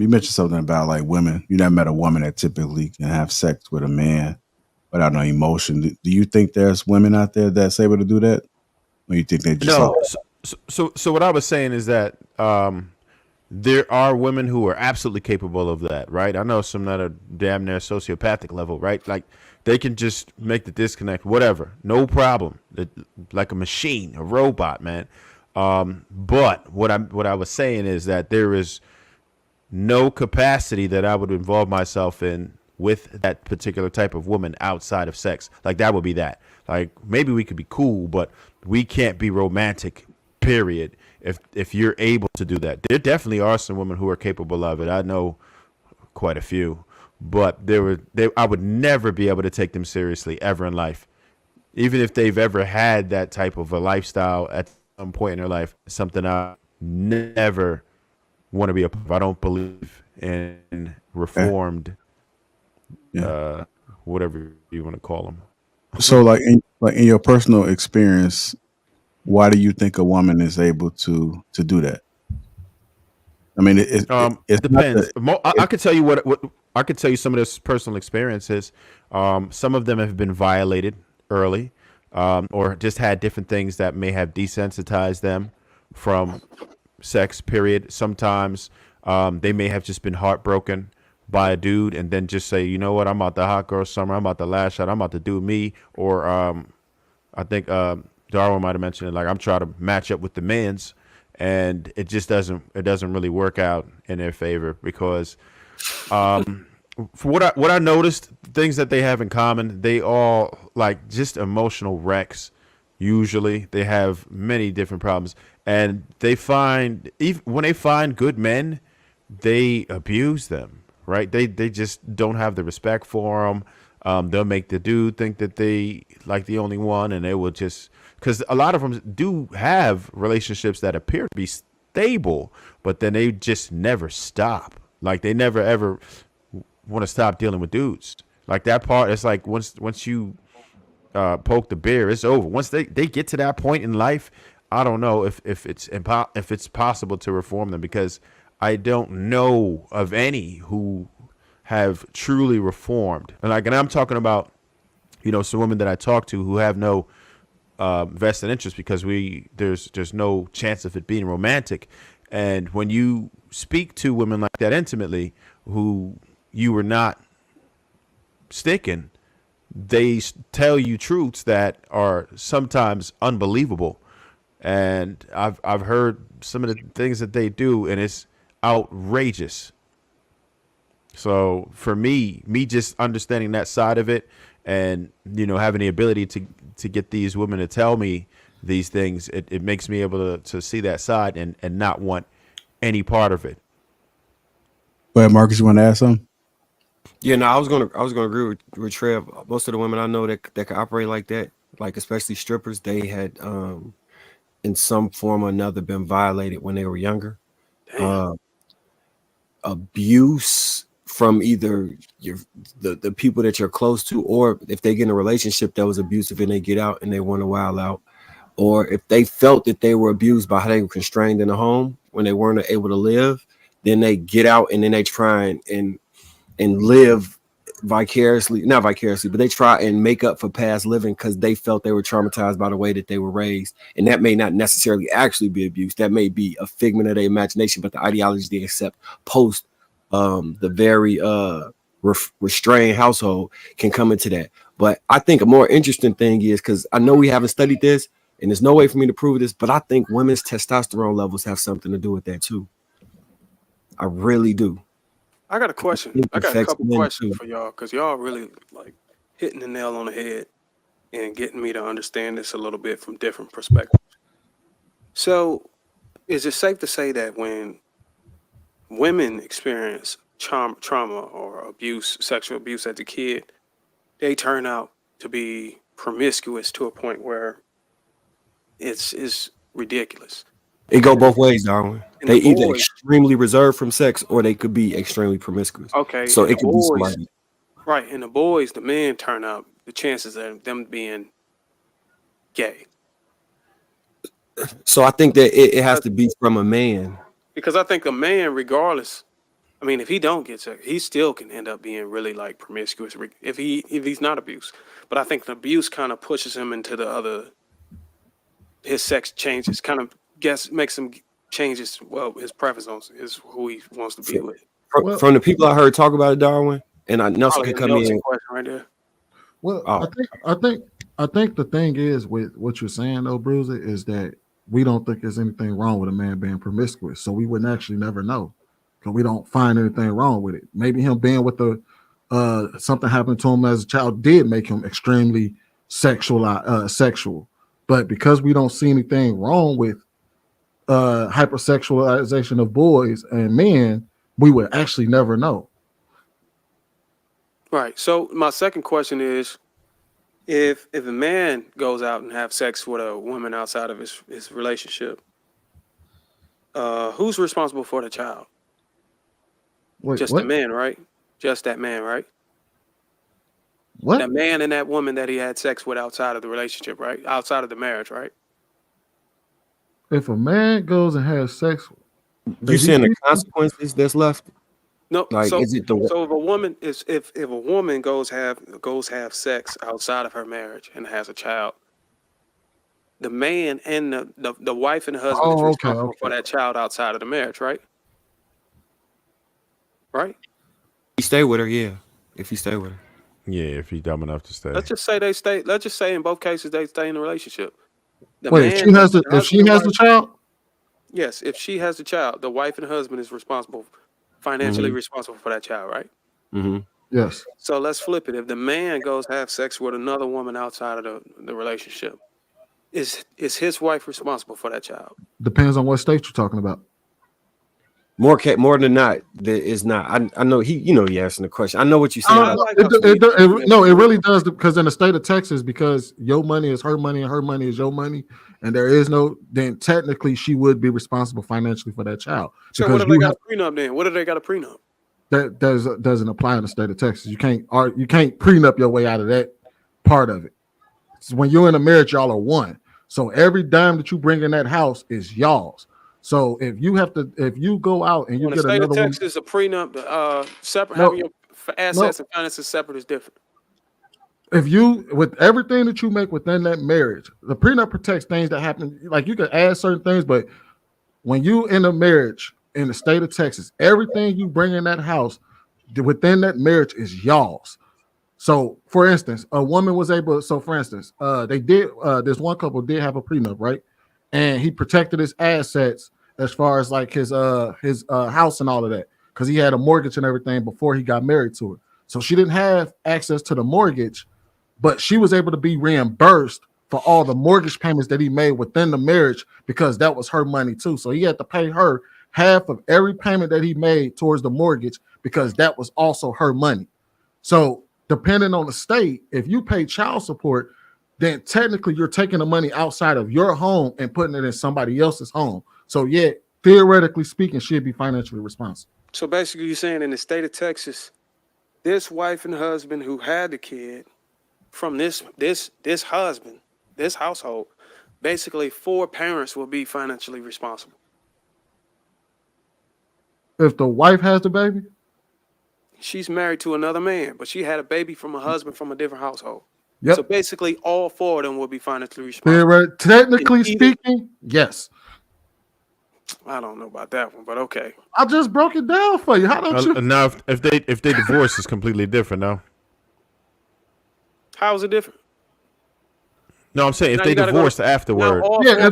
you mentioned something about like women. You never met a woman that typically can have sex with a man without no emotion. Do you think there's women out there that's able to do that, or you think they just all? No, so what I was saying is that there are women who are absolutely capable of that, right? I know some that are damn near sociopathic level, right? Like they can just make the disconnect, whatever, no problem, like a machine, a robot, man. But what I was saying is that there is no capacity that I would involve myself in with that particular type of woman outside of sex. Like that would be that. Like maybe we could be cool, but we can't be romantic. Period. If you're able to do that, there definitely are some women who are capable of it. I know quite a few, but I would never be able to take them seriously ever in life, even if they've ever had that type of a lifestyle at some point in their life. Something I never want to be a part of. I don't believe in Yeah, reformed, yeah. whatever you want to call them. So, like in your personal experience, why do you think a woman is able to do that? I mean, it's not Depends. the I could tell you what I could tell you some of this personal experiences. Some of them have been violated early, or just had different things that may have desensitized them from sex. Period. Sometimes they may have just been heartbroken by a dude, and then just say, you know what, I'm out the hot girl summer. I'm out the last shot. I'm about to do me. Or I think Darwin might have mentioned it. Like I'm trying to match up with the men's, and it doesn't really work out in their favor because for what I noticed, things that they have in common, they all like just emotional wrecks. Usually, they have many different problems, and they find even when they find good men, they abuse them. Right? They just don't have the respect for them. They'll make the dude think that they like the only one, and they will just because a lot of them do have relationships that appear to be stable, but then they just never stop. Like they never ever want to stop dealing with dudes. Like that part, it's like once you poke the bear, it's over. Once they get to that point in life, I don't know if it's possible to reform them because I don't know of any who have truly reformed. And I'm talking about some women that I talk to who have no vested interest because there's no chance of it being romantic. And when you speak to women like that intimately, who you were not sticking, they tell you truths that are sometimes unbelievable. And I've heard some of the things that they do, and it's outrageous. So for me just understanding that side of it, and having the ability to get these women to tell me these things, it makes me able to see that side and not want any part of it. but Marcus, you want to add something? Yeah, no, I was gonna agree with Trev. Most of the women I know that can operate like that, like especially strippers, they had in some form or another been violated when they were younger. Damn. Uh, Abuse from either the people that you're close to, or if they get in a relationship that was abusive and they get out and they want to wild out, or if they felt that they were abused by how they were constrained in the home when they weren't able to live, then they get out and then they try and live vicariously, not vicariously, but they try and make up for past living because they felt they were traumatized by the way that they were raised. And that may not necessarily actually be abuse. That may be a figment of their imagination, but the ideology they accept post the very restrained household can come into that. But I think a more interesting thing is, because I know we haven't studied this and there's no way for me to prove this, but I think women's testosterone levels have something to do with that too. I really do. I got a question. It I got a affects couple men questions too. for y'all because y'all really like hitting the nail on the head and getting me to understand this a little bit from different perspectives. So, is it safe to say that when women experience trauma or abuse, sexual abuse as a kid, they turn out to be promiscuous to a point where it's ridiculous? It go And both ways, Darwin. and They the either boys, extremely reserved from sex or they could be extremely promiscuous. okay, So and the it could be boys, somebody. right, and the boys, the men turn out, the chances of them being gay. So I think that it has Because to be from a man. because I think a man, regardless, I mean, if he don't get sex, he still can end up being really like promiscuous if he's not abused. But I think the abuse kind of pushes him into the other. His sex changes, kind of makes him changes. Well, his preference is who he wants to be with. From the people I heard talk about it, Darwin, and Nelson Probably could come Nelson in. question right there. Well, I think the thing is with what you're saying though, Bruiser, is that we don't think there's anything wrong with a man being promiscuous, so we wouldn't actually never know because we don't find anything wrong with it. Maybe him being with something happened to him as a child did make him extremely sexual, but because we don't see anything wrong with hypersexualization of boys and men, we would actually never know. Right. So my second question is, if a man goes out and have sex with a woman outside of his relationship, who's responsible for the child? Wait, Just what? the man, right? Just that man, right? What? That man and that woman that he had sex with outside of the relationship, right? Outside of the marriage, right? If a man goes and has sex, You saying the consequences that's left? No. Like, so is it the so if a woman is if a woman goes have sex outside of her marriage and has a child, the man and the wife and the husband is responsible for that child outside of the marriage, right? Right? he stay with her? Yeah, if he stay with her. Yeah, if he's dumb enough to stay. Let's just say they stay. Let's just say in both cases they stay in the relationship. Wait, if she has the child? Yes, if she has the child, the wife and the husband is responsible, financially responsible for that child, right? Mm-hmm. Yes. So let's flip it. If the man goes have sex with another woman outside of the relationship, is his wife responsible for that child? Depends on what state you're talking about. More than not, there is not. I know he asking the question. I know what you're saying. It really does, because in the state of Texas, because your money is her money and her money is your money, and there is then technically she would be responsible financially for that child. So what if they got a prenup then? What if they got a prenup? That doesn't apply in the state of Texas. You can't prenup your way out of that part of it. So when you're in a marriage, y'all are one. So every dime that you bring in that house is y'all's. So if you go out and you get another one, state of Texas, a prenup, separate, having your assets and finances separate is different. If you, with everything that you make within that marriage, the prenup protects things that happen. Like you can add certain things, but when you in a marriage in the state of Texas, everything you bring in that house within that marriage is y'all's. So, for instance, a woman was able. So, for instance, they did. This one couple did have a prenup, right? And he protected his assets as far as like his house and all of that, because he had a mortgage and everything before he got married to her. So she didn't have access to the mortgage, but she was able to be reimbursed for all the mortgage payments that he made within the marriage, because that was her money too. So he had to pay her half of every payment that he made towards the mortgage, because that was also her money. So depending on the state, if you pay child support, then technically you're taking the money outside of your home and putting it in somebody else's home. So yeah, theoretically speaking, she'd be financially responsible. So basically you're saying in the state of Texas, this wife and husband who had the kid from this husband, this household, basically 4 parents will be financially responsible. If the wife has the baby? She's married to another man, but she had a baby from a husband from a different household. Yep. So basically all 4 of them will be financially responsible. Technically speaking, yes. I don't know about that one, but okay. I just broke it down for you. How don't you? Now, if they divorce, it's completely different. No. How is it different? No, I'm saying if they divorced afterward. Yeah,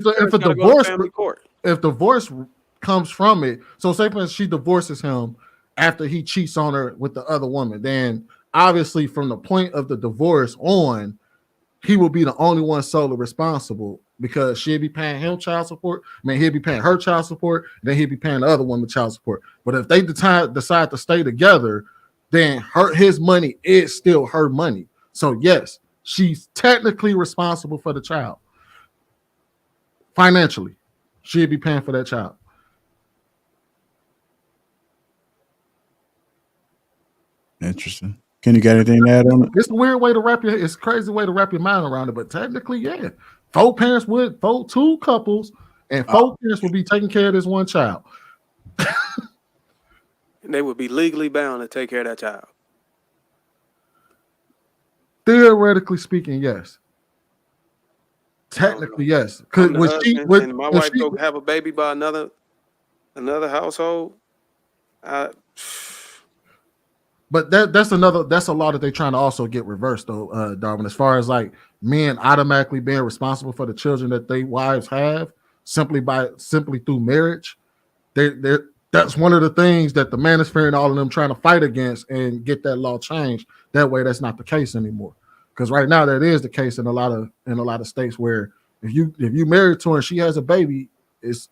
if divorce comes from it. So say for instance, she divorces him after he cheats on her with the other woman, then obviously from the point of the divorce on, he will be the only one solely responsible, because she'll be paying him child support. I mean, he'll be paying her child support, then he'll be paying the other woman child support. But if they decide to stay together, then his money is still her money. So yes, she's technically responsible for the child. Financially, she'll be paying for that child. Interesting. Can you get anything to add on it? It's a weird way to it's a crazy way to wrap your mind around it, but technically, yeah. 2 couples, and 4 parents will be taking care of this one child. and they would be legally bound to take care of that child. Theoretically speaking, yes. I don't Technically, know. yes. I'm the Was she? husband, and my wife go have a baby by another household. But that's a law that they're trying to also get reversed though, Darwin, as far as like men automatically being responsible for the children that they wives have simply through marriage. That's one of the things that the manosphere and all of them trying to fight against and get that law changed. That way that's not the case anymore. Because right now that is the case in a lot of states where if you married to her and she has a baby, it's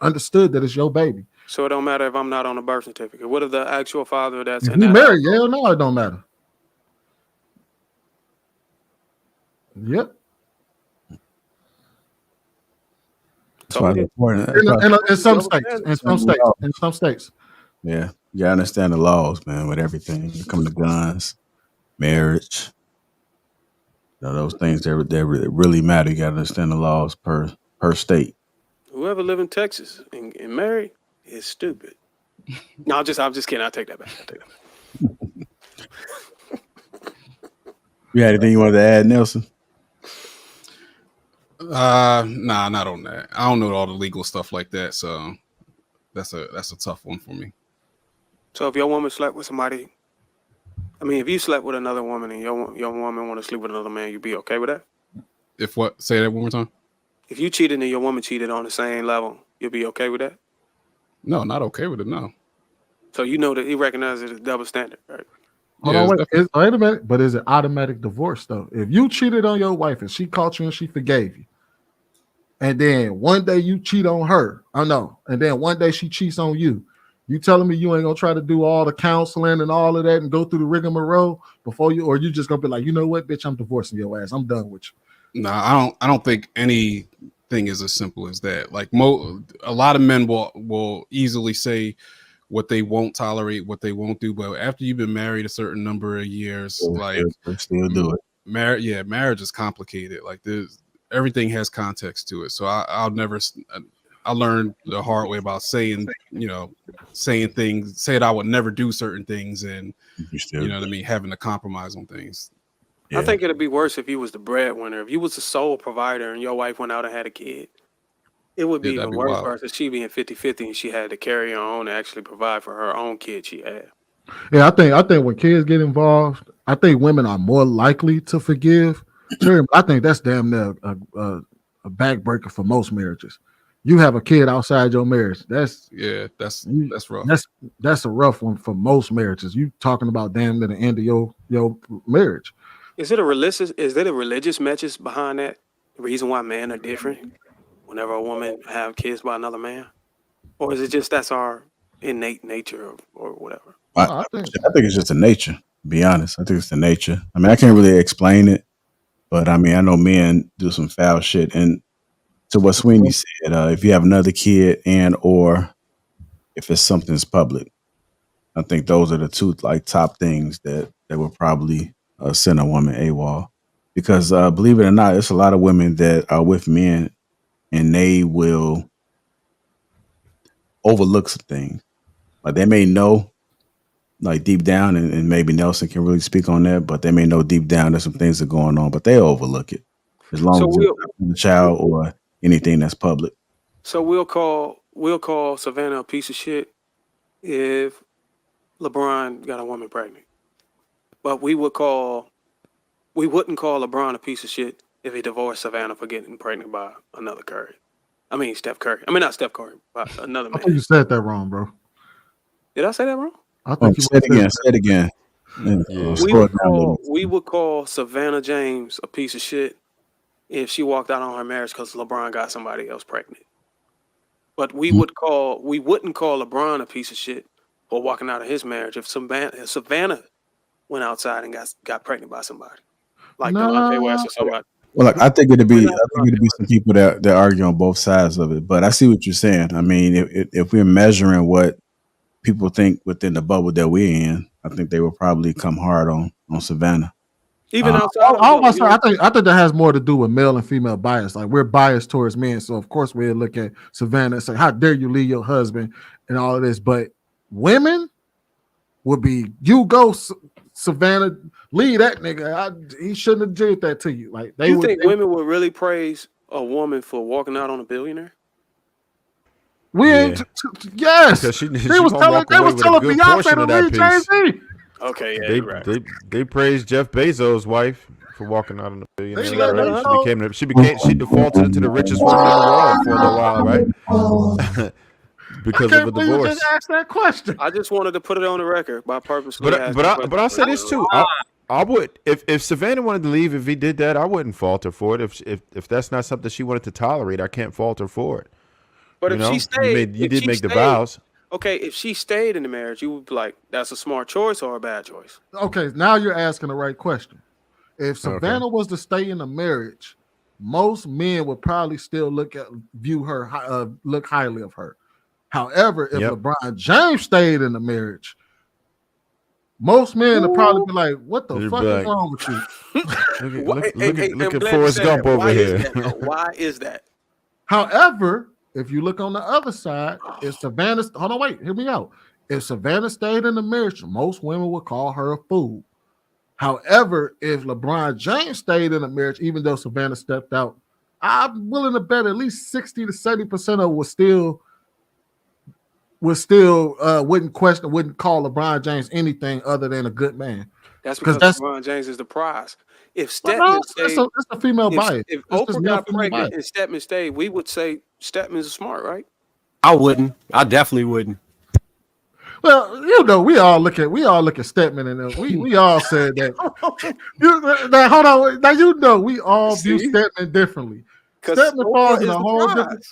understood that it's your baby. So it don't matter if I'm not on the birth certificate. What if the actual father that's if in you that married, household? no, it don't matter. Yep. That's why it's important. In some states. Yeah, you gotta understand the laws, man. With everything, you come to guns, marriage, those things that really matter. You gotta understand the laws per state. Whoever live in Texas and married is stupid. No, I'm just kidding. I take that back. You had anything you wanted to add, Nelson? Nah, not on that. I don't know all the legal stuff like that, so that's a tough one for me. So if your woman slept with somebody, I mean, if you slept with another woman and your woman want to sleep with another man, you be okay with that? If what? Say that one more time. If you cheated and your woman cheated on the same level, you'll be okay with that? No, not okay with it. No. So you know that he recognizes it as double standard, right? Hold on, wait a minute. But is it automatic divorce though? If you cheated on your wife and she caught you and she forgave you, and then one day you cheat on her, and then one day she cheats on you, you telling me you ain't gonna try to do all the counseling and all of that and go through the rigmarole before you, or you just gonna be like, you know what, bitch, I'm divorcing your ass. I'm done with you. No, I don't think anything is as simple as that. Like a lot of men will easily say what they won't tolerate, what they won't do, but after you've been married a certain number of years, still do it. Marriage is complicated. Like everything has context to it. So I learned the hard way about saying things, saying I would never do certain things, and you know what I mean, having to compromise on things. Yeah. I think it'd be worse if you was the breadwinner. If you was the sole provider and your wife went out and had a kid, it would be even worse versus she being 50-50 and she had to carry her own and actually provide for her own kid she had. Yeah, I think when kids get involved, I think women are more likely to forgive. I think that's damn near a backbreaker for most marriages. You have a kid outside your marriage. That's rough. That's a rough one for most marriages. You talking about damn near the end of your marriage. Is there a religious message behind that? The reason why men are different whenever a woman have kids by another man? Or is it just that's our innate nature or whatever? I think it's just the nature, to be honest. I think it's the nature. I mean, I can't really explain it, but I mean, I know men do some foul shit. And to what Sweeney said, if you have another kid and or if it's something's public, I think those are the two top things that would probably send a woman AWOL. Because believe it or not, there's a lot of women that are with men and they will overlook some things. Like they may know deep down, and maybe Nelson can really speak on that, but they may know deep down there's some things that are going on, but they overlook it as long as it's not the child or anything that's public. So we'll call Savannah a piece of shit if LeBron got a woman pregnant. But we wouldn't call LeBron a piece of shit if he divorced Savannah for getting pregnant by another Curry. I mean Steph Curry. I mean not Steph Curry, but another man. I think you said that wrong, bro. Did I say that wrong? I think you said it again. Yeah. We would call Savannah James a piece of shit if she walked out on her marriage because LeBron got somebody else pregnant. But we wouldn't call LeBron a piece of shit for walking out of his marriage if Savannah went outside and got pregnant by somebody. Like Delonte West or somebody. Well, I think it'd be some people that argue on both sides of it. But I see what you're saying. I mean, if we're measuring what people think within the bubble that we're in, I think they will probably come hard on Savannah. Even outside, I think that has more to do with male and female bias. Like we're biased towards men, so of course we'll look at Savannah and say, "How dare you leave your husband?" and all of this. But women, would be, you go, Savannah, leave that nigga. He shouldn't have did that to you. Like You think women would really praise a woman for walking out on a billionaire? We ain't. Yes, Because she they was gonna telling walk away with a good Beyonce portion to of that leave piece. Jay-Z. Okay, yeah, you're right. They praised Jeff Bezos' wife for walking out on the billionaire. She Right? got She defaulted into the richest woman in the world for a little while, right? Because of a divorce. Just asked that question. I just wanted to put it on the record by purposely. But I'll say this too. I would, if Savannah wanted to leave, if he did that, I wouldn't fault her for it. If that's not something she wanted to tolerate, I can't fault her for it. But if she stayed, you did make the vows. Okay, if she stayed in the marriage, you would be like, that's a smart choice or a bad choice. Okay, now you're asking the right question. If Savannah was to stay in a marriage, most men would probably still look highly of her. However, if LeBron James stayed in the marriage, most men would probably be like, "What the fuck is wrong with you?" Look at Forrest Gump over here. Why is that? However, if you look on the other side, if Savannah, hold on, wait, hear me out. If Savannah stayed in the marriage, most women would call her a fool. However, if LeBron James stayed in the marriage, even though Savannah stepped out, I'm willing to bet at least 60 to 70% of wouldn't call LeBron James anything other than a good man. That's because LeBron James is the prize. If Stepman stayed, it's a female bias. If Oprah got pregnant and Stepman stayed, we would say Stepman's smart, right? I wouldn't. I definitely wouldn't. Well, we all look at Stepman, and we all said that. Now, hold on. Now we all view Stepman differently. Stepman falls in a whole different.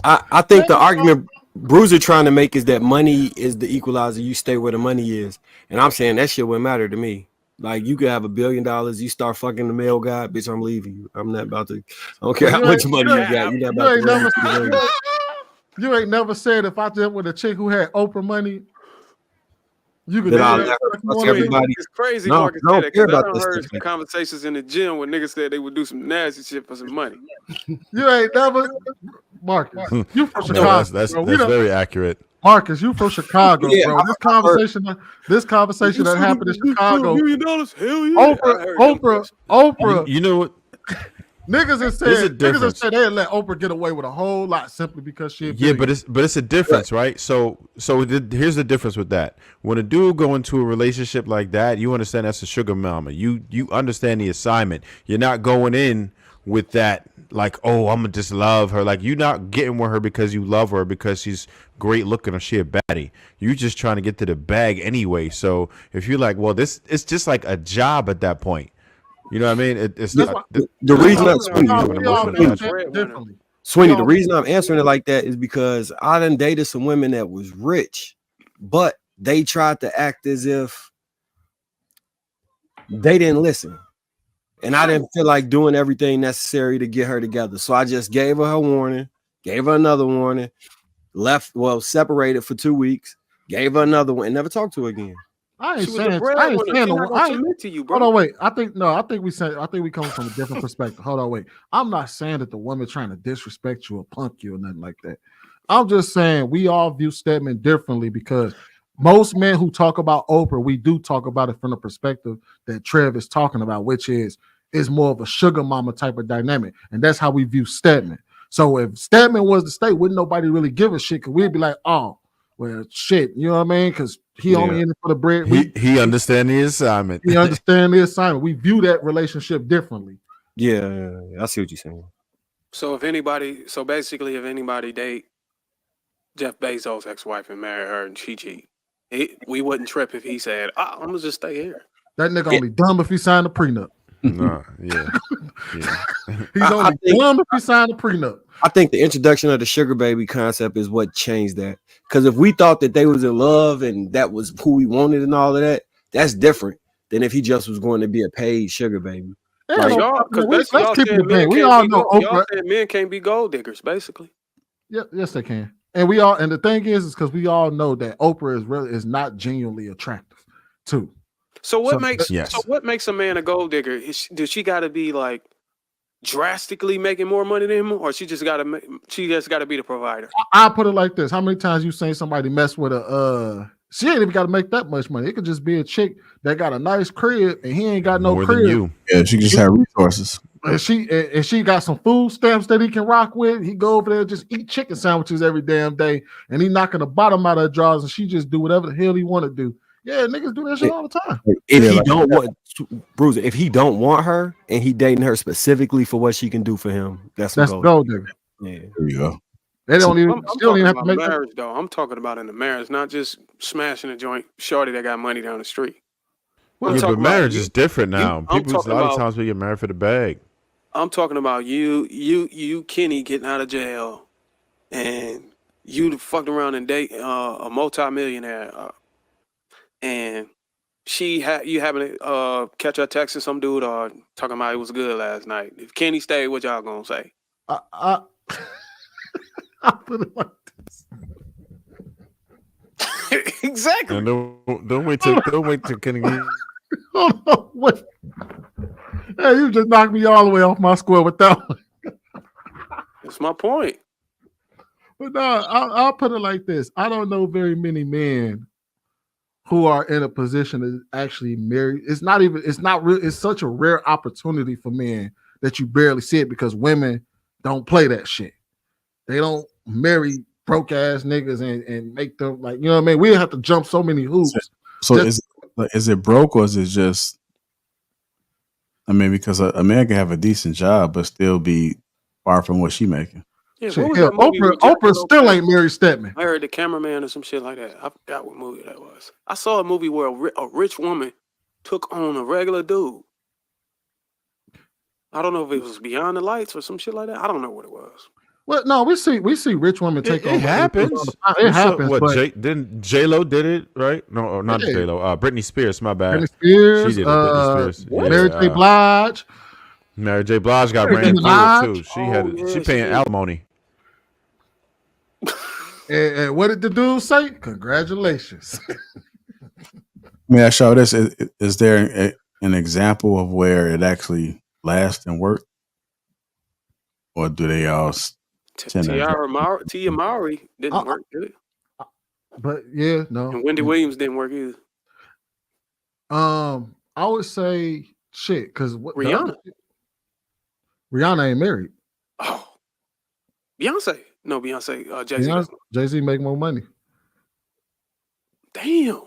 I think the argument Bruiser trying to make is that money is the equalizer. You stay where the money is, and I'm saying that shit wouldn't matter to me. Like, you could have $1 billion, you start fucking the male guy, bitch, I'm leaving you. I'm not about to. I don't care how much money you got. You're not about to. You ain't never said if I jumped with a chick who had Oprah money, you could. Everybody. It's crazy, Marcus. I heard some conversations in the gym where niggas said they would do some nasty shit for some money. You ain't never, Marcus. You from Chicago? That's very accurate. Marcus, you from Chicago, bro. This conversation that happened in Chicago. $1 million? Hell yeah. Oprah. You know what? Niggas have said they let Oprah get away with a whole lot simply because she. Yeah, but it's a difference, right? So here's the difference with that. When a dude go into a relationship like that, you understand that's a sugar mama. You understand the assignment. You're not going in with that like, oh, I'm gonna just love her. Like, you're not getting with her because you love her because she's great looking or she a baddie. You're just trying to get to the bag anyway. So if you're like, well, it's just like a job at that point. You know what I mean? It's not the reason Sweeney, the reason I'm answering it like that is because I done dated some women that was rich, but they tried to act as if they didn't listen. And I didn't feel like doing everything necessary to get her together. So I just gave her warning, gave her another warning, separated for 2 weeks, gave her another one, and never talked to her again. I ain't saying to you, bro. Hold on, wait. I think we come from a different perspective. Hold on, wait. I'm not saying that the woman trying to disrespect you or punk you or nothing like that. I'm just saying we all view Stedman differently because most men who talk about Oprah, we do talk about it from the perspective that Trev is talking about, which is more of a sugar mama type of dynamic, and that's how we view Stedman. So if Stedman was to stay, wouldn't nobody really give a shit? Because we'd be like, oh, well, shit, you know what I mean? Because he only in it for the bread. He understand the assignment. He understand the assignment. We view that relationship differently. Yeah, I see what you're saying. So if anybody date Jeff Bezos' ex-wife and marry her and she cheat, we wouldn't trip if he said, I'm gonna just stay here. That nigga only dumb if he signed a prenup. No, yeah. He's only dumb if he signed a prenup. I think the introduction of the sugar baby concept is what changed that. Because if we thought that they was in love and that was who we wanted and all of that, that's different than if he just was going to be a paid sugar baby. Yeah, let's keep it big. We all know Oprah. Men can't be gold diggers, basically. Yeah, yes, they can. And the thing is because we all know that Oprah is not genuinely attractive, too. So what makes a man a gold digger? Does she got to be like drastically making more money than him, or she just got to be the provider? I'll put it like this: how many times you seen somebody mess with a She ain't even got to make that much money. It could just be a chick that got a nice crib and he ain't got no More crib. than you. Yeah, she just have resources. And she got some food stamps that he can rock with. He go over there and just eat chicken sandwiches every damn day, and he knocking the bottom out of her drawers, and she just do whatever the hell he want to do. Yeah, niggas do that shit all the time. If he don't want Bruiser, if he don't want her and he dating her specifically for what she can do for him, that's gold, nigga. Yeah, there you go. They don't even. I'm Still even have to about make marriage though. I'm talking about in the marriage, not just smashing a joint shorty that got money down the street. Yeah, but marriage is different now. People a lot of times we get married for the bag. I'm talking about you, Kenny, getting out of jail, and you fucked around and date a multimillionaire, and you having to catch her texting some dude or talking about it was good last night. If Kenny stayed, what y'all gonna say? I put it like this. Exactly. And don't wait till Kenny. Hold on, wait. Hey, you just knocked me all the way off my square with that one. That's my point. But no, I'll put it like this. I don't know very many men who are in a position to actually marry. It's such a rare opportunity for men that you barely see it because women don't play that shit. They don't marry broke ass niggas and make them like, you know what I mean? We have to jump so many hoops. So is it broke or is it just? I mean, because a man can have a decent job but still be far from what she making. Yeah, Shit, Oprah still ain't Mary Stepman. I heard The Cameraman or some shit like that. I forgot what movie that was. I saw a movie where a rich woman took on a regular dude. I don't know if it was Beyond the Lights or some shit like that. I don't know what it was. Well, no, we see rich women take on. It happens. It happens. What but didn't J-Lo did it, right? No, not J-Lo. Britney Spears, my bad. Britney Spears, she did it. Britney Spears. Mary J. Blige. Mary J. Blige got ran through too. She paying alimony. And what did the dude say? Congratulations. May I show this? Is there an example of where it actually lasts and worked? Or do they all Tia Mowry didn't work, did it? But yeah, no. And Wendy Williams didn't work either. I would say shit, because Rihanna ain't married. Oh, Beyonce. No, Beyonce. Jay-Z. Jay-Z make more money. Damn.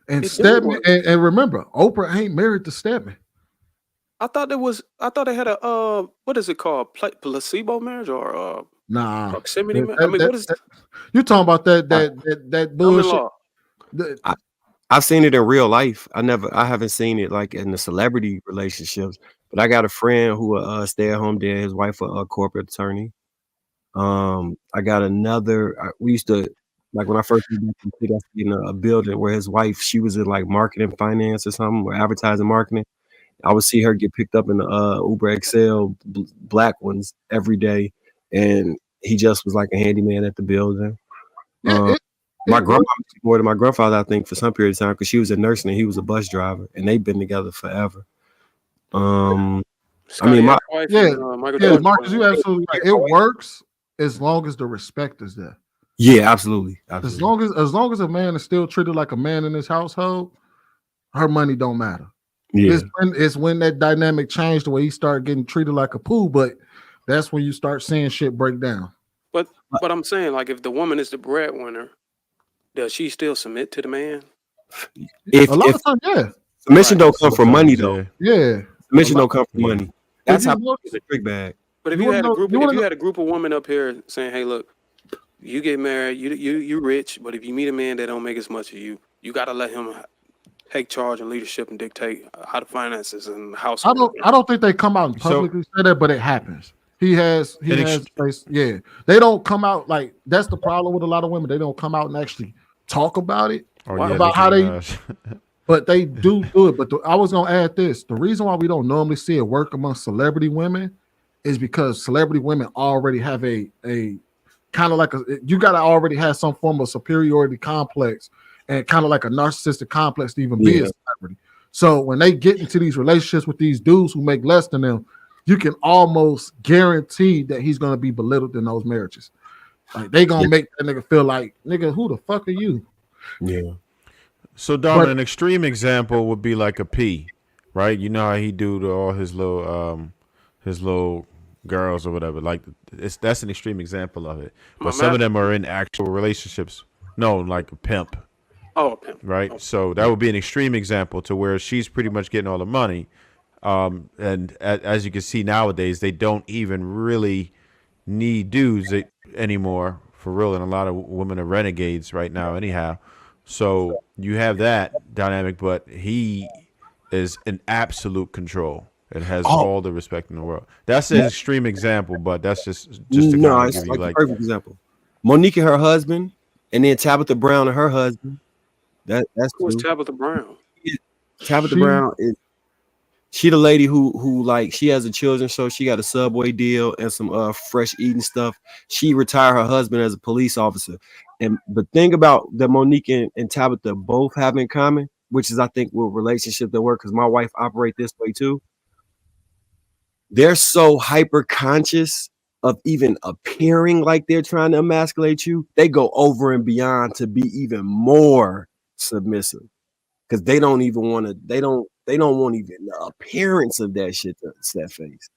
And Stedman, and remember, Oprah ain't married to Stedman. I thought they had a what is it called? Placebo marriage or proximity marriage? I mean, what is you talking about that bullshit? I've seen it in real life. I haven't seen it like in the celebrity relationships, but I got a friend who stay at home dad, his wife a corporate attorney. I got another. We used to like when I first moved in a building where his wife, she was in like marketing, finance or something, or advertising marketing. I would see her get picked up in the Uber XL black ones every day, and he just was like a handyman at the building. My grandma more than my grandfather, I think, for some period of time because she was a nurse and he was a bus driver, and they've been together forever. Marcus, you absolutely right. It works as long as the respect is there. Yeah, absolutely. As long as a man is still treated like a man in his household, her money don't matter. Yeah. It's when that dynamic changed the way he started getting treated like a poo, but that's when you start seeing shit break down. But I'm saying, like, if the woman is the breadwinner, does she still submit to the man? A lot of times, yeah. Submission don't come from money, though. Yeah. Submission don't come from money. That's how it's a trick bag. But if you had a group of women up here saying, "Hey, look, you get married, you rich, but if you meet a man that don't make as much as you got to let him take charge and leadership and dictate how the finances and house." I don't think they come out and publicly say that, but it happens. He has space. Yeah, they don't come out like that's the problem with a lot of women. They don't come out and actually talk about it about how they. But they do it. But I was gonna add this: the reason why we don't normally see it work among celebrity women is because celebrity women already have a kind of like you gotta already have some form of superiority complex and kind of like a narcissistic complex to even be a celebrity. So when they get into these relationships with these dudes who make less than them, you can almost guarantee that he's gonna be belittled in those marriages. Like they gonna make that nigga feel like, nigga, who the fuck are you? Yeah. So, Dom, But an extreme example would be like a P, right? You know how he do to all his little girls or whatever. Like, that's an extreme example of it. My But some of master. them are in actual relationships. No, like a pimp, Oh, pimp. right? Oh, So that would be an extreme example to where she's pretty much getting all the money. And as you can see nowadays, they don't even really need dudes anymore for real. And a lot of women are renegades right now, anyhow. So you have that dynamic, but he is in absolute control and has Oh all the respect in the world. That's an extreme example, but that's just to no, kind of it's give you like the like, perfect example. Monique and her husband, and then Tabitha Brown and her husband. That's who was two. Tabitha Brown? Tabitha she, Brown is she the lady who like she has a children's show. She got a Subway deal and some fresh eating stuff. She retired her husband as a police officer. And the thing about that Monique and Tabitha both have in common, which is I think what relationship they work, because my wife operate this way too. They're so hyper conscious of even appearing like they're trying to emasculate you. They go over and beyond to be even more submissive because they don't even want to. They don't want even the appearance of that shit to set face.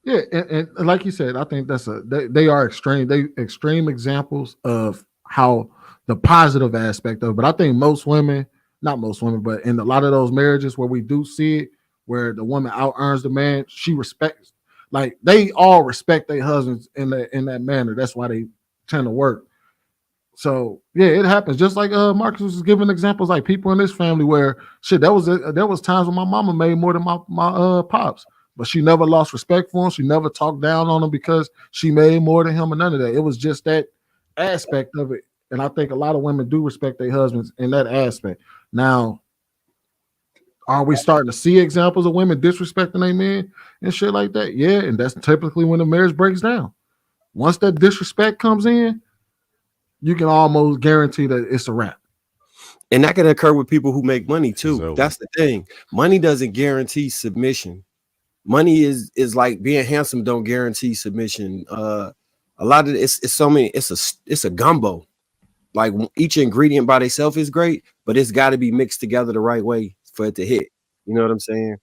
yeah, and like you said, I think they are extreme examples of how the positive aspect of it. But I think most women, not most women, but in a lot of those marriages where we do see it, where the woman out earns the man, she respects, like they all respect their husbands in that manner. That's why they tend to work. So yeah, it happens. Just like Marcus was giving examples, like people in this family where shit, there was times when my mama made more than my pops, but she never lost respect for him. She never talked down on him because she made more than him, and none of that. It was just that aspect of it. And I think a lot of women do respect their husbands in that aspect. Now, are we starting to see examples of women disrespecting their men and shit like that? Yeah, and that's typically when the marriage breaks down. Once that disrespect comes in, you can almost guarantee that it's a wrap. And that can occur with people who make money too. So- That's the thing. Money doesn't guarantee submission. Money is like being handsome don't guarantee submission. A lot of it's so many. It's a gumbo. Like each ingredient by itself is great, but it's got to be mixed together the right way for it to hit. You know what I'm saying?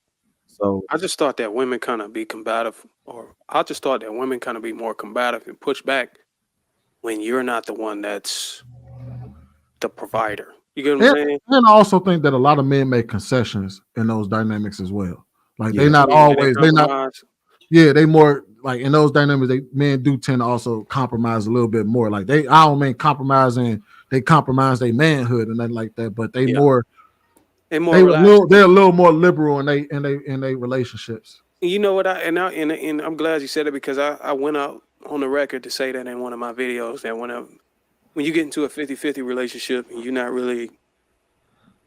So I just thought that women kind of be combative, or I just thought that women kind of be more combative and push back when you're not the one that's the provider. You get what I'm saying? And I also think that a lot of men make concessions in those dynamics as well. Like Yeah. they not Yeah, they always, they not, compromise. yeah, they more like in those dynamics, men do tend to also compromise a little bit more. Like I don't mean compromising, they compromise their manhood and nothing like that, but they Yeah. more, And more relaxed. they're a little more liberal in they relationships. You know what? And I'm glad you said it because I went out on the record to say that in one of my videos that when you get into a 50-50 relationship and you're not really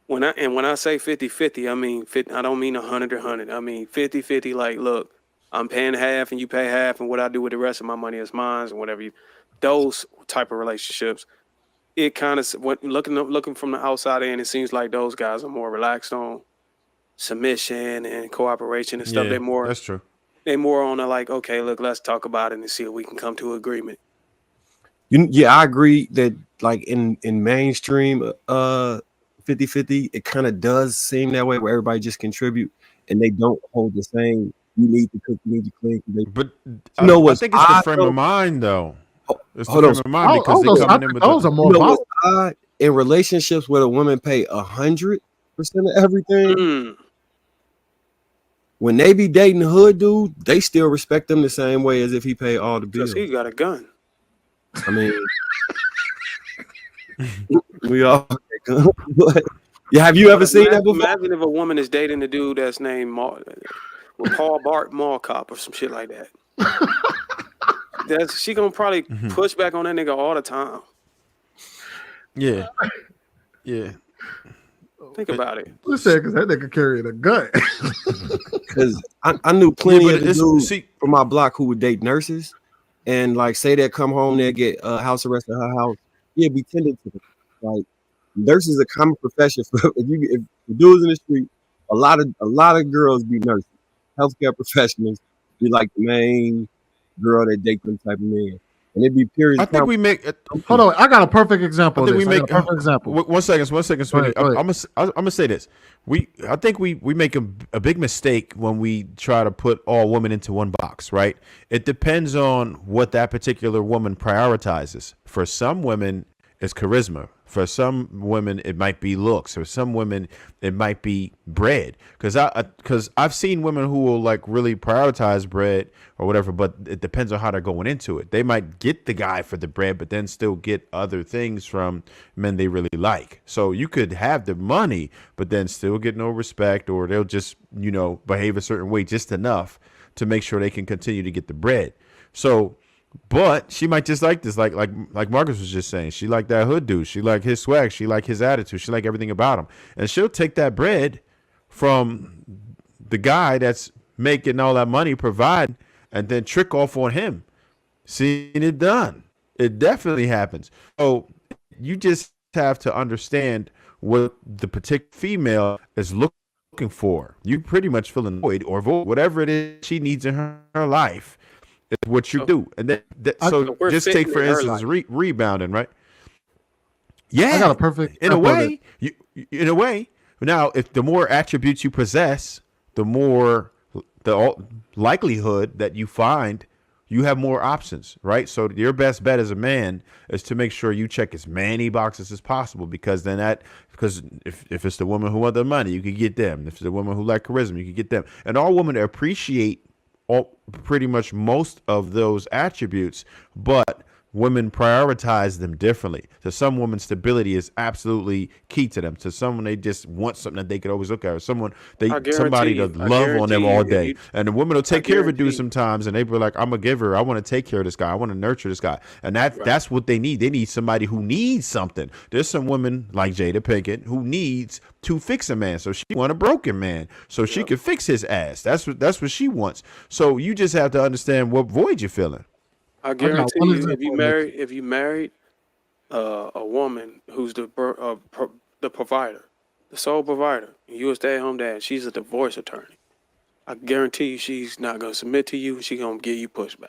when I say 50-50, I mean 50, I don't mean 100. I mean 50-50. Like, look, I'm paying half and you pay half, and what I do with the rest of my money is mine, and whatever you. Those type of relationships, it kind of looking from the outside in, it seems like those guys are more relaxed on submission and cooperation and stuff. yeah, that's true. They're more on a like, okay, look, let's talk about it and see if we can come to agreement. yeah, I agree that like in mainstream 50-50, it kind of does seem that way where everybody just contribute and they don't hold the same. You need to cook, you need to clean. But know I what's think it's the odd, frame though? of mind, though. It's the Hold on. frame of mind because they I coming in think with those are more You know volatile. what's odd? In relationships where a woman pay 100% of everything, Mm. when they be dating the hood dude, they still respect them the same way as if he paid all the bills. Because he got a gun. I mean, we all. But, yeah, have you ever seen that before? Imagine if a woman is dating a dude that's named Paul Bart Mall Cop or some shit like that. She gonna probably push back on that nigga all the time. yeah, yeah. Think about it. You said because that nigga carrying a gun. Because I knew plenty Yeah, of but the it's dudes from my block who would date nurses, and like say they come home, they get house arrest at her house. Yeah, be tended to them. Like nurses is a common profession for if the dudes in the street. A lot of girls be nurses, healthcare professionals. Be like the main girl that date them type of man. and it'd be periods I of think time. we make. Hold on, I got a perfect example. I think of we this. I make. got a perfect example. One second, sweetie. Go ahead. I'm gonna say this. I think we make a big mistake when we try to put all women into one box. Right? It depends on what that particular woman prioritizes. For some women, it's charisma. For some women, it might be looks. For some women, it might be bread. Because I've seen women who will like really prioritize bread or whatever, but it depends on how they're going into it. They might get the guy for the bread, but then still get other things from men they really like. So you could have the money, but then still get no respect, or they'll just, behave a certain way just enough to make sure they can continue to get the bread. So, but she might just like this, like Marcus was just saying. She like that hood dude. She like his swag. She like his attitude. She like everything about him. And she'll take that bread from the guy that's making all that money, providing, and then trick off on him. Seen it done. It definitely happens. So you just have to understand what the particular female is looking for. You pretty much fill in the void or whatever it is she needs in her life. It's what you do. And then so just take for instance rebounding, right? Yeah, I got a perfect in a way. In a way. Now, if the more attributes you possess, the more the likelihood that you find you have more options, right? So your best bet as a man is to make sure you check as many boxes as possible, because if it's the woman who want the money, you can get them. If it's the woman who like charisma, you can get them. And all women appreciate pretty much most of those attributes, but women prioritize them differently. To some women, stability is absolutely key to them. To someone, they just want something that they could always look at. Or somebody to love on them all day. And the women will take care of a dude sometimes, and they be like, "I'm a giver. I want to take care of this guy. I want to nurture this guy." And that's what they need. They need somebody who needs something. There's some women like Jada Pinkett who needs to fix a man. So she want a broken man so she can fix his ass. That's what she wants. So you just have to understand what void you're filling. I guarantee you, if you married a woman who's the provider, the sole provider, and you're a stay-at-home dad, she's a divorce attorney, I guarantee you she's not gonna submit to you. She's gonna give you pushback.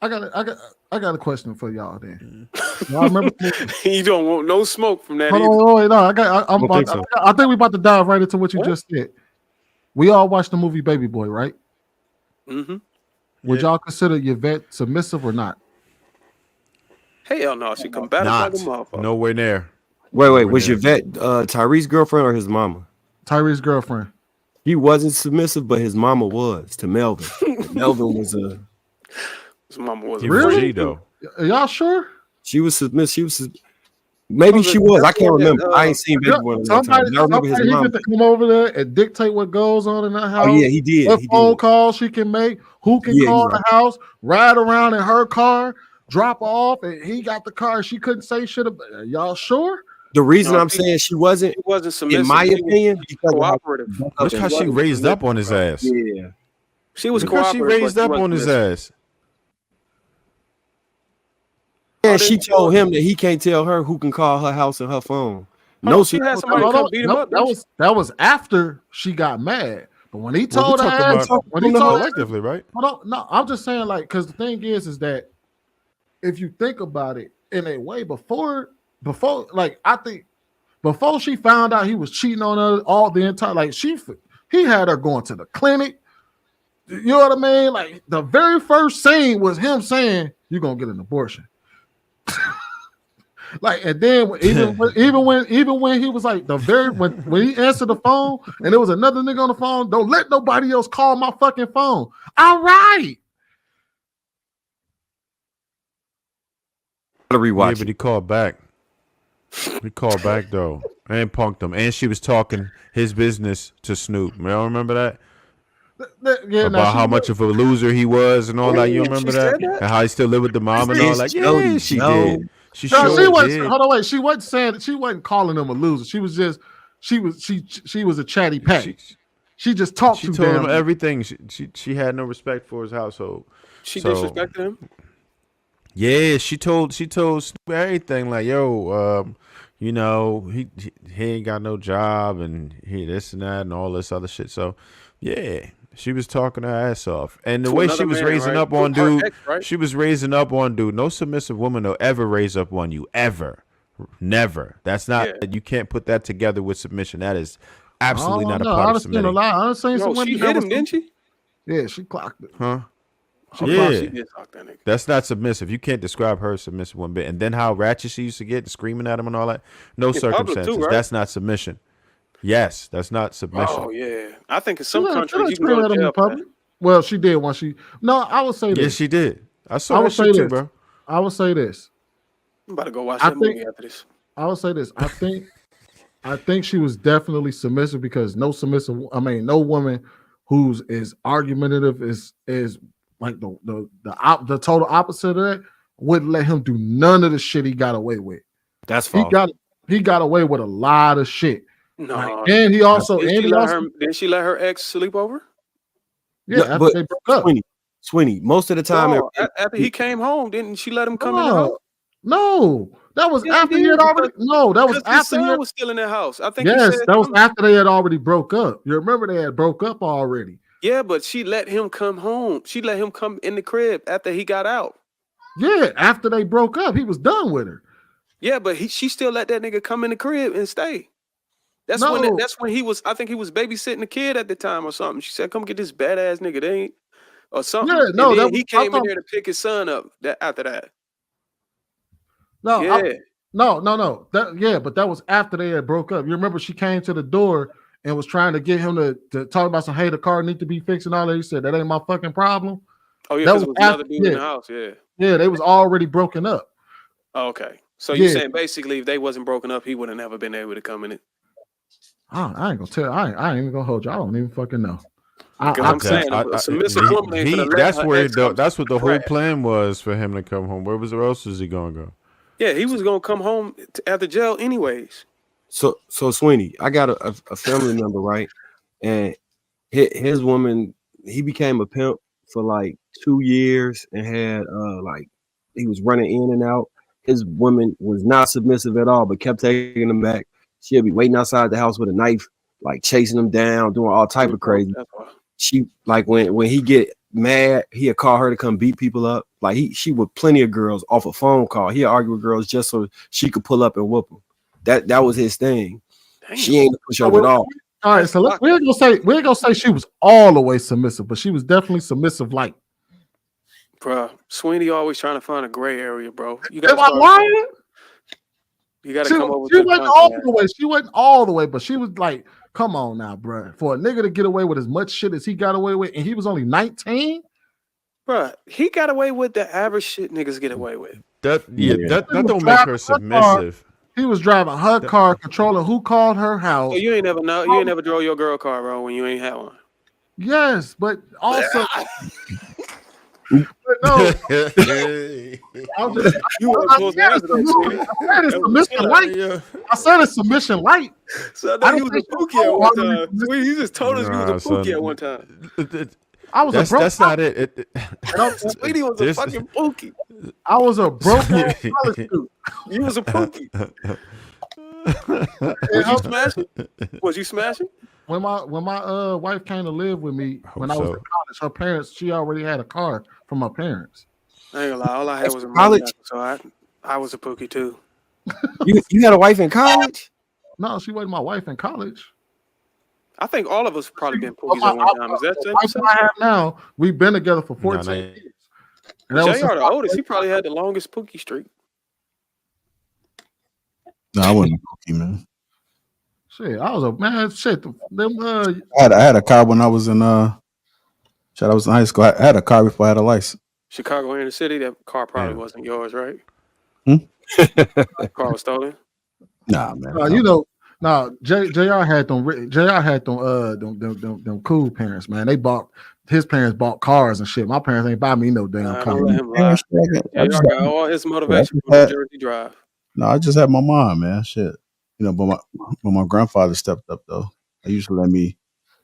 I got a question for y'all then. Y'all remember you don't want no smoke from that. Hold on, no, I think we about to dive right into what you just said. We all watched the movie Baby Boy, right? Mm-hmm. Would y'all consider Yvette submissive or not? Hell no, she combative like a motherfucker. Nowhere near. Wait, was Yvette Tyrese's girlfriend or his mama? Tyrese's girlfriend. He wasn't submissive, but his mama was to Melvin. Melvin was his mama was really though. Are y'all sure? She was submissive. Maybe she was. I can't remember. I ain't seen Baby Boy in a long time. I remember his mom. He get to come over there and dictate what goes on in that house. Oh yeah, he did. What phone calls she can make? Who can call the house? Ride around in her car, drop off, and he got the car. She couldn't say shit about. Are y'all sure? The reason I'm saying she wasn't submissive, in my opinion, cooperative. Look how she raised up on his ass. Yeah, she was cooperative. She raised up on his ass. And she told him that he can't tell her who can call her house and her phone. No, she had somebody come beat him up. That was after she got mad. But when he told her, when he told collectively, right? Hold on, no, I'm just saying, like, because the thing is that if you think about it in a way, before, like, I think before she found out he was cheating on her, all the entire, like, he had her going to the clinic. You know what I mean? Like, the very first scene was him saying, "You're gonna get an abortion." Like, and then even when he was like when he answered the phone and there was another nigga on the phone, don't let nobody else call my fucking phone. All right. Gotta rewatch. Yeah, but he called back. He called back though and punked him. And she was talking his business to Snoop. Y'all remember that? About how much of a loser he was and all that. You remember that? And how he still lived with the mom and all that. Yeah, she did. She wasn't. Hold on, wait. She wasn't saying. She wasn't calling him a loser. She was just. She was a chatty patty. She just talked. She told him everything. She had no respect for his household. She disrespected him. Yeah, she told Snoop everything. Like, yo, you know, he ain't got no job and he this and that and all this other shit. So yeah. She was talking her ass off, and the To way another she was man, raising right? up on Her dude, ex, right? she was raising up on dude. No submissive woman will ever raise up on you, ever, never. That's not. Yeah. You can't put that together with submission. That is absolutely Oh not a no, part of I've seen a submitting, lot. I've seen No, some she women hit that was. him, didn't she? Yeah, she clocked it. huh? She Yeah, clocked Yeah. she did talk that nigga. That's not submissive. You can't describe her as submissive one bit. And then how ratchet she used to get, screaming at him and all that. No In public circumstances. too, right? That's not submission. Yes, that's not submission. Oh yeah, I think in She some didn't countries you can scream go at to him in jail for that. public. Well, she did when she. No, I would say Yes, this. she did. I I saw that would say shit too, this. bro. I would say this. I'm about to go watch I that think- movie after this. I would say this. I think she was definitely submissive because no woman who's is argumentative is like the total opposite of that wouldn't let him do none of the shit he got away with. That's He false. got away with a lot of shit. No, Like, and he also did she let her ex sleep over? yeah, No, after but they broke up. Sweeney, most of the time, No, after he came home, didn't she let him come in the house? No, that was Yes, after he he had did, already. No, that was Because his after he son had. was still in that house. I think he Yes, said that was something. after they had already broke up. You remember they had broke up already. Yeah, but she let him come home. She let him come in the crib after he got out. Yeah, after they broke up, he was done with her. Yeah, but she still let that nigga come in the crib and stay. That's No. when he was. I think he was babysitting the kid at the time or something. She said, "Come get this badass nigga." They ain't or something. Yeah, no, and then that he was- came I in there to pick his son up. After that, No, yeah. no. But that was after they had broke up. You remember she came to the door and was trying to get him to talk about some, hey, the car need to be fixed and all that. He said, that ain't my fucking problem. Oh yeah, That because was it was another after- dude in yeah. the house. Yeah. Yeah, they was already broken up. Oh, okay. So you're Yeah. saying basically, if they wasn't broken up, he would have never been able to come in it. I ain't gonna tell. I ain't even gonna hold you. I don't even fucking know. Because I'm saying a submissive woman ain't gonna let that's her where ex come that's what the whole trash. plan was for him to come home. Where else was he gonna go? Yeah, he was gonna come home after jail anyways. So Sweeney, I got a family member, right? And his woman, he became a pimp for like 2 years and had like he was running in and out. His woman was not submissive at all, but kept taking him back. She'd be waiting outside the house with a knife, like chasing him down, doing all type of crazy. That's why. She like when he get mad, he'd call her to come beat people up. Like she with plenty of girls off a phone call. He'd argue with girls just so she could pull up and whoop them. That was his thing. Damn. She ain't a pushover at all. All right, so we ain't gonna say she was all the way submissive, but she was definitely submissive. Like, Bruh, Sweeney always trying to find a gray area, bro. You am I gotta lying? You gotta She, come over she to wasn't all the way. She wasn't all the way, but she was like, come on now, bro. For a nigga to get away with as much shit as he got away with, and he was only 19. Bruh, he got away with the average shit niggas get away with. That That don't make her submissive. He was driving her car, controlling who called her house. So you ain't never know. You ain't never drove your girl car, bro, when you ain't had one. Yes, but also, but no, I'm just, You weren't supposed to answer that, Sweeney. I said it's submission light. Yeah. I said it's submission light. So I I thought you don't was a think pookie you at know one how time. to- Sweeney, you just told us you Nah, was a pookie son. at one time. I was a broke. That's not it. Sweeney was a This- fucking pookie. I was a broke ass college student. You was a pookie. Was And you smashing? Was you smashing? when my wife came to live with me when I Hope was so. in college, her parents, she already had a car from her parents. I ain't gonna lie. All I had was a College? motorcycle, so I was a pookie too. You had a wife in college? No, she wasn't my wife in college. I think all of us probably been pookies My- at one time. Is that the safe wife to that I have now, we've been together for 14 No, years. And that was JR, since the oldest, he probably had the longest pookie streak. No, I wasn't a cookie, man. shit. I was a man. Shit, them. I had a car when I was in I was in high school. I had a car before I had a license. Chicago inner city, that car probably Yeah. wasn't yours, right? Hmm? Car was stolen. Nah, man. you know, no. Jr. had them. Jr. had them cool parents, man. His parents bought cars and shit. My parents ain't buy me no damn car. Don't let him lie. I JR just got all his motivation from New Jersey Drive. No, I just had my mom, man. Shit, you know. But my grandfather stepped up though. He used to let me,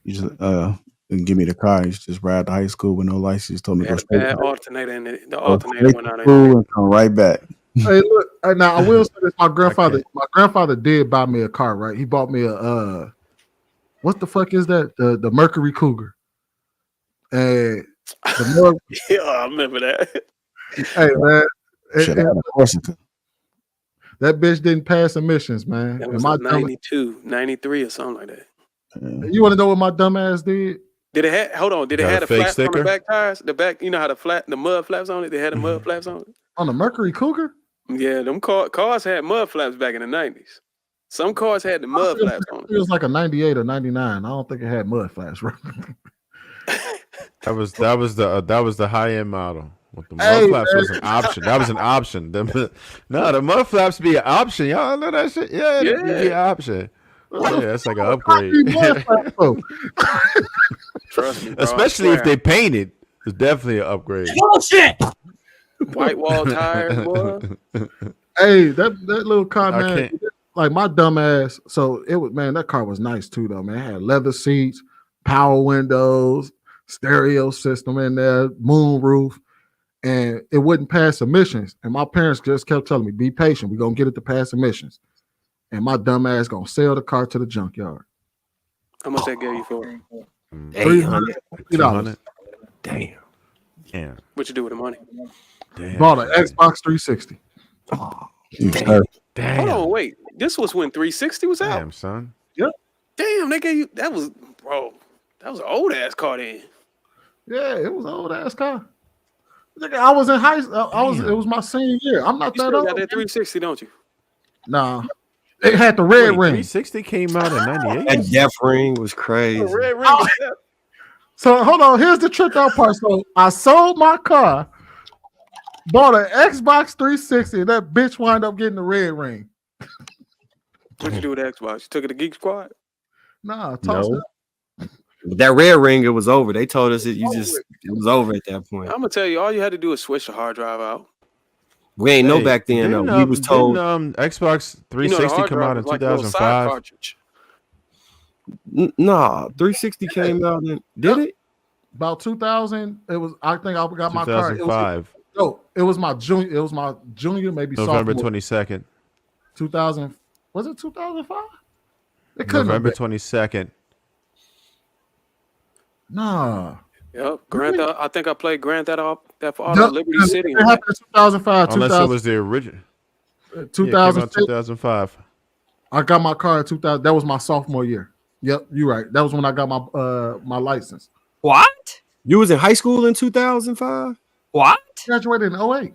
give me the car. He used to just ride to high school with no license. He told me They go had a straight bad to alternator in it. The go alternator straight went to out in school it. and come right back. Hey, look. Now I will say this: my grandfather did buy me a car. Right? He bought me a what the fuck is that? The Mercury Cougar. And the mug, Yeah, I remember that. hey man, Shit, I had a Corsica. that bitch didn't pass admissions, man. That And was my a 92, 93 or something like that. you want to know what my dumb ass did? Did it have? Hold on. Did it Got a have the fake flaps on sticker? the back tires? The back, you know how the mud flaps on it. They had the mud flaps on it. On the Mercury Cougar? Yeah, them cars had mud flaps back in the 90s. Some cars had the mud flaps on It was like a 98 or 99. I don't think it had mud flaps, right? That was the high end model. With the mud Hey, flaps man. was an option. That was an option. The mud flaps be an option. Y'all know that shit? Yeah, it'd be an option. Yeah, that's like an upgrade. Trust me, bro, Especially if they painted. It's definitely an upgrade. Bullshit. white wall tires, boy. Hey, that little car, I man. can't- Like my dumb ass. So it was, man, that car was nice too, though, man. It had leather seats, power windows, stereo system in there, moon roof, and it wouldn't pass emissions. And my parents just kept telling me, be patient. We're gonna get it to pass emissions. And my dumb ass gonna sell the car to the junkyard. How much that gave you for it? $800. $200. Damn. Damn. What you do with the money? Damn. Bought an Xbox 360. Damn. Damn. Hold on, wait. This was when 360 was out. Damn, son. Damn, they gave you that was an old ass car then. Yeah, it was an old ass car. Nigga, I was in high school. It was my senior year. I'm not You that still old. got that 360, don't you? Nah. It had the red ring. 360 came out in '98. That death ring was crazy. Red ring. So hold on, here's the trick out part. So I sold my car, bought an Xbox 360, and that bitch wound up getting the red ring. What'd you do with the Xbox? You took it to Geek Squad? Nah, tossed No. it. That red ring, it was over. They told us it was over at that point. I'm gonna tell you, all you had to do is switch the hard drive out. We ain't know back then. Didn't, We was told. Xbox 360 come out in was like a little side 2005. cartridge. Nah, 360 came out. Did it? About 2000. It was. I think I got my car. It was, 2005, it was my junior. It was my junior, maybe November sophomore. 22nd. 2000. Was it 2005? It couldn't November have been. 22nd. Nah. Yep. Grand Theft. I think I played Grand Theft Auto Nope. Liberty City. It happened in 2005. Unless it 2000, was the original. 2006. 2005. I got my car in 2000. That was my sophomore year. Yep, you're right. That was when I got my my license. What? You was in high school in 2005? What? Graduated in 08.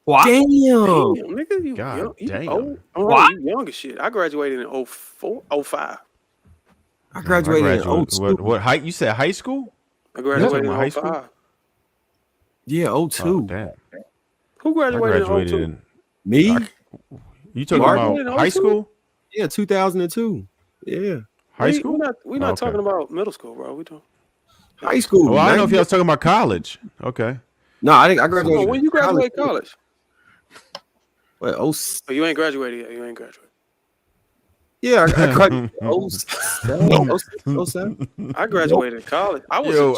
What? Damn. Damn, nigga, you God young, you damn. old. What? You young as shit. I graduated in 04, 05. I graduated in 02. What height? You said high school? I graduated Yeah. in High 05. school? Yeah, 02. Oh, damn. Who I graduated, graduated in 02? in. Me? You talking Mark? about high school? Yeah, 2002. Yeah. High school? We're not Okay. talking about middle school, bro. We talking. High school. Well, I don't know if 90. y'all was talking about college. Okay. No, I think I Hold graduated. on, when you graduate college? What, Oh, you ain't graduated yet. You ain't graduated. yeah, I graduated 07. I graduated in college. I was.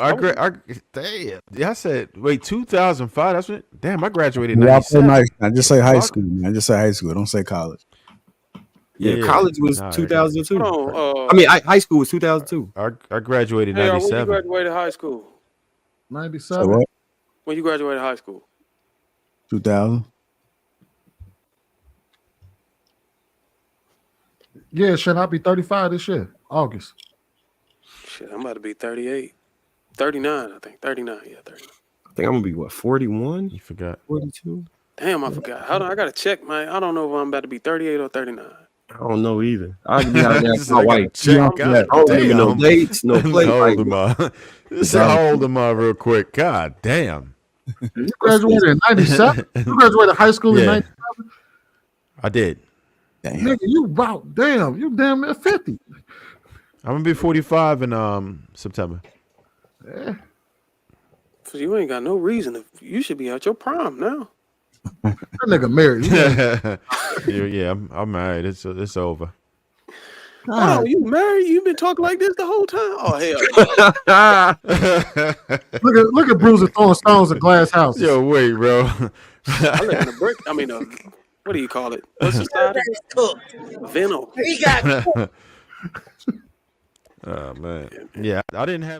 Damn. Yeah, I said, wait, 2005. That's what. Damn, I graduated in Y'all play 97. nice. Now just say high Fuck. school, man. Just say high school. Don't say college. Yeah, Yeah. college was Nah, 2002. Hold on. I mean, high school was 2002. I graduated in Hey, when you 97. graduated high school? Say 97. what? When you graduated high school? 2000. Yeah, should I be 35 this year? August. Shit, I'm about to be 38. 39, I think. 39, yeah, 39. I think I'm gonna be what, 41, You forgot. 42? Damn, I forgot. Hold on, I gotta check, man. I don't know if I'm about to be 38 or 39. I don't know either. I can be out there. Just, I gotta White. check. Yeah, God I don't remember no damn. dates, no plate. How Like, old am I? Just say how old am I real quick. God damn. You graduated in 97? You graduated high school in Yeah. 97? I did. Damn. Nigga, you damn near 50. I'm gonna be 45 in September. Yeah. So you ain't got no reason to. You should be at your prime now. That nigga married. Yeah, I'm married. It's over. Oh, you married? You been talking like this the whole time? Oh hell! Look at Bruiser throwing stones at glass houses. Yo, wait, bro. I live in a brick. I mean, what do you call it? What's the side? Vinyl. He got Oh man. Yeah, I didn't have.